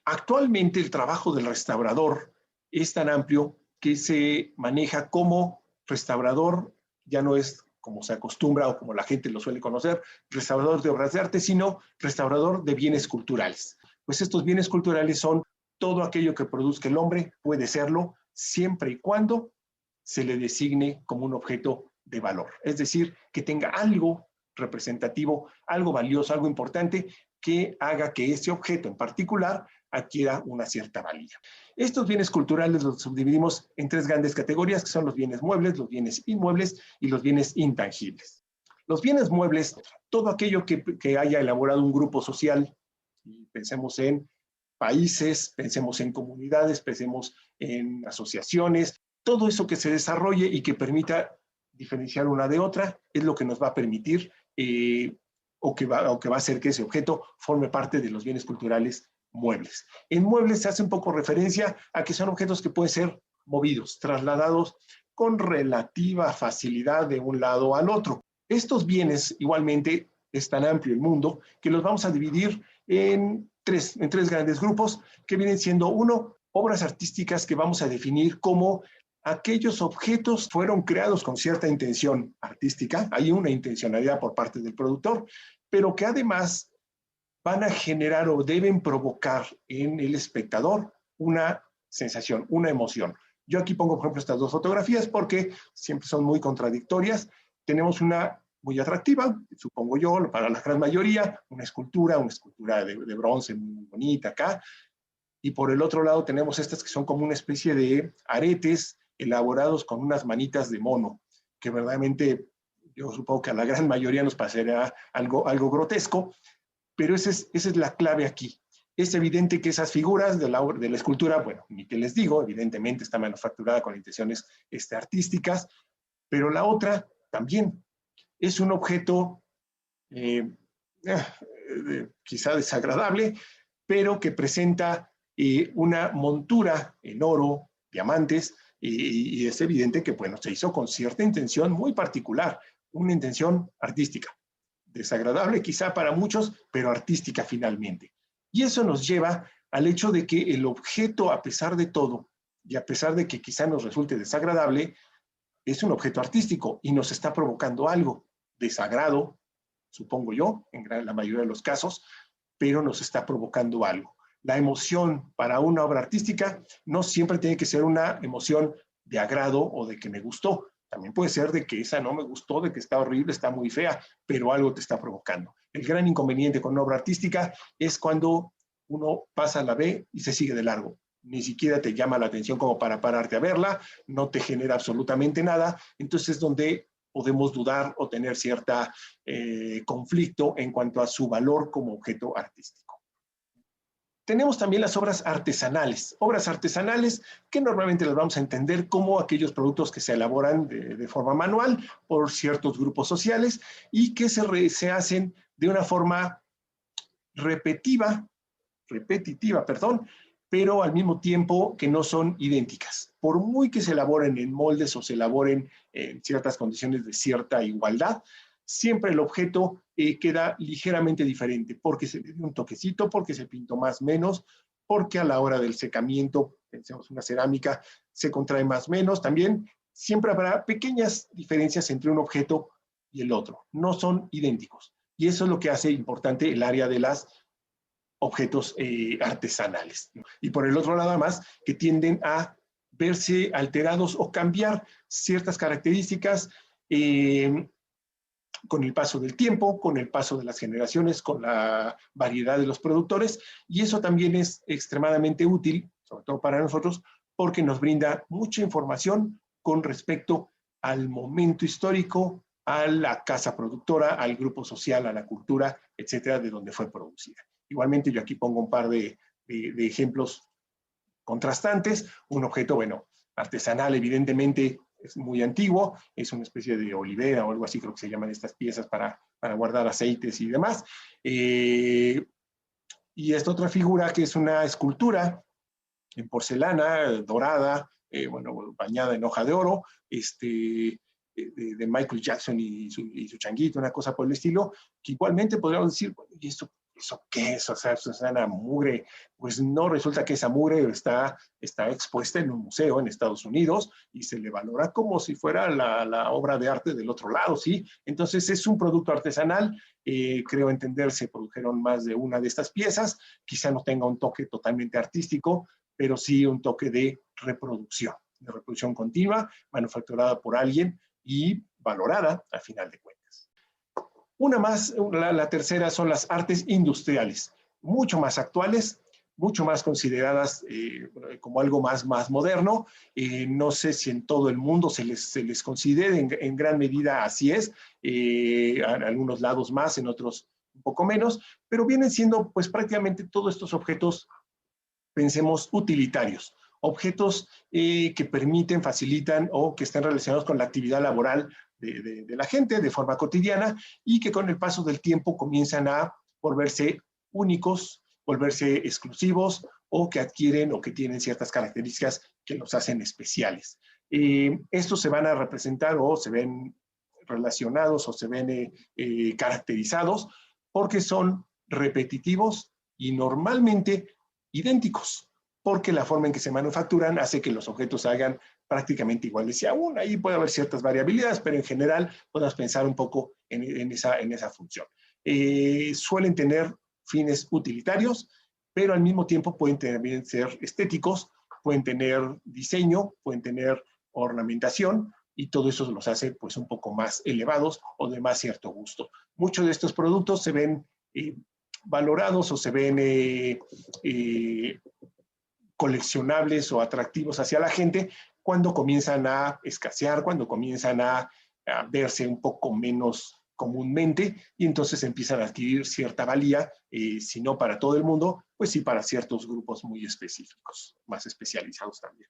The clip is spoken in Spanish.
Actualmente el trabajo del restaurador es tan amplio que se maneja como restaurador, ya no es como se acostumbra o como la gente lo suele conocer, restaurador de obras de arte, sino restaurador de bienes culturales. Pues estos bienes culturales son todo aquello que produzca el hombre, puede serlo, siempre y cuando se le designe como un objeto de valor. Es decir, que tenga algo representativo, algo valioso, algo importante, que haga que ese objeto en particular adquiera una cierta valía. Estos bienes culturales los subdividimos en tres grandes categorías, que son los bienes muebles, los bienes inmuebles y los bienes intangibles. Los bienes muebles, todo aquello que haya elaborado un grupo social, y pensemos en países, pensemos en comunidades, pensemos en asociaciones, todo eso que se desarrolle y que permita diferenciar una de otra es lo que nos va a permitir o que va a hacer que ese objeto forme parte de los bienes culturales muebles. En muebles se hace un poco referencia a que son objetos que pueden ser movidos, trasladados con relativa facilidad de un lado al otro. Estos bienes, igualmente, es tan amplio el mundo que los vamos a dividir en tres grandes grupos que vienen siendo, uno, obras artísticas que vamos a definir como aquellos objetos fueron creados con cierta intención artística, hay una intencionalidad por parte del productor, pero que además van a generar o deben provocar en el espectador una sensación, una emoción. Yo aquí pongo, por ejemplo, estas dos fotografías porque siempre son muy contradictorias. Tenemos una muy atractiva, supongo yo, para la gran mayoría, una escultura de bronce muy bonita acá. Y por el otro lado tenemos estas que son como una especie de aretes elaborados con unas manitas de mono, que verdaderamente yo supongo que a la gran mayoría nos parecerá algo grotesco, pero esa es la clave aquí. Es evidente que esas figuras de la escultura, bueno, ni que les digo, evidentemente está manufacturada con intenciones artísticas, pero la otra también es un objeto quizá desagradable, pero que presenta una montura en oro, diamantes, y es evidente que, bueno, se hizo con cierta intención muy particular, una intención artística. Desagradable quizá para muchos, pero artística finalmente. Y eso nos lleva al hecho de que el objeto, a pesar de todo, y a pesar de que quizá nos resulte desagradable, es un objeto artístico y nos está provocando algo, desagrado, supongo yo, en la mayoría de los casos, pero nos está provocando algo. La emoción para una obra artística no siempre tiene que ser una emoción de agrado o de que me gustó. También puede ser de que esa no me gustó, de que está horrible, está muy fea, pero algo te está provocando. El gran inconveniente con una obra artística es cuando uno pasa, la ve y se sigue de largo. Ni siquiera te llama la atención como para pararte a verla, no te genera absolutamente nada. Entonces es donde podemos dudar o tener cierta conflicto en cuanto a su valor como objeto artístico. Tenemos también las obras artesanales que normalmente las vamos a entender como aquellos productos que se elaboran de forma manual por ciertos grupos sociales y que se hacen de una forma repetitiva, pero al mismo tiempo que no son idénticas. Por muy que se elaboren en moldes o se elaboren en ciertas condiciones de cierta igualdad, siempre el objeto queda ligeramente diferente, porque se le dio un toquecito, porque se pintó más o menos, porque a la hora del secamiento, pensemos una cerámica, se contrae más o menos también. Siempre habrá pequeñas diferencias entre un objeto y el otro, no son idénticos. Y eso es lo que hace importante el área de las objetos artesanales. Y por el otro lado, además, que tienden a verse alterados o cambiar ciertas características con el paso del tiempo, con el paso de las generaciones, con la variedad de los productores, y eso también es extremadamente útil, sobre todo para nosotros, porque nos brinda mucha información con respecto al momento histórico, a la casa productora, al grupo social, a la cultura, etcétera, de donde fue producida. Igualmente, yo aquí pongo un par de ejemplos contrastantes. Un objeto, bueno, artesanal, evidentemente, es muy antiguo, es una especie de olivera o algo así, creo que se llaman estas piezas para guardar aceites y demás. Y esta otra figura que es una escultura en porcelana dorada, bueno, bañada en hoja de oro, de Michael Jackson y su changuito, una cosa por el estilo, que igualmente podríamos decir, bueno, ¿y esto ¿eso qué es? O sea, eso es una mugre. Pues no, resulta que esa mugre está expuesta en un museo en Estados Unidos y se le valora como si fuera la obra de arte del otro lado, ¿sí? Entonces es un producto artesanal, creo entender, se produjeron más de una de estas piezas, quizá no tenga un toque totalmente artístico, pero sí un toque de reproducción continua, manufacturada por alguien y valorada a final de cuentas. Una más, la tercera son las artes industriales, mucho más actuales, mucho más consideradas como algo más moderno. No sé si en todo el mundo se les considere, en gran medida así es, en algunos lados más, en otros un poco menos, pero vienen siendo pues prácticamente todos estos objetos, pensemos, utilitarios, objetos que permiten, facilitan o que están relacionados con la actividad laboral de la gente de forma cotidiana y que con el paso del tiempo comienzan a volverse únicos, volverse exclusivos o que adquieren o que tienen ciertas características que los hacen especiales. Estos se van a representar o se ven relacionados o se ven caracterizados porque son repetitivos y normalmente idénticos, porque la forma en que se manufacturan hace que los objetos se hagan prácticamente iguales. Y aún ahí puede haber ciertas variabilidades, pero en general podemos pensar un poco en esa función. Suelen tener fines utilitarios, pero al mismo tiempo pueden también ser estéticos, pueden tener diseño, pueden tener ornamentación, y todo eso los hace pues un poco más elevados o de más cierto gusto. Muchos de estos productos se ven valorados o se ven coleccionables o atractivos hacia la gente cuando comienzan a escasear, cuando comienzan a verse un poco menos comúnmente y entonces empiezan a adquirir cierta valía, si no para todo el mundo, pues sí para ciertos grupos muy específicos, más especializados también.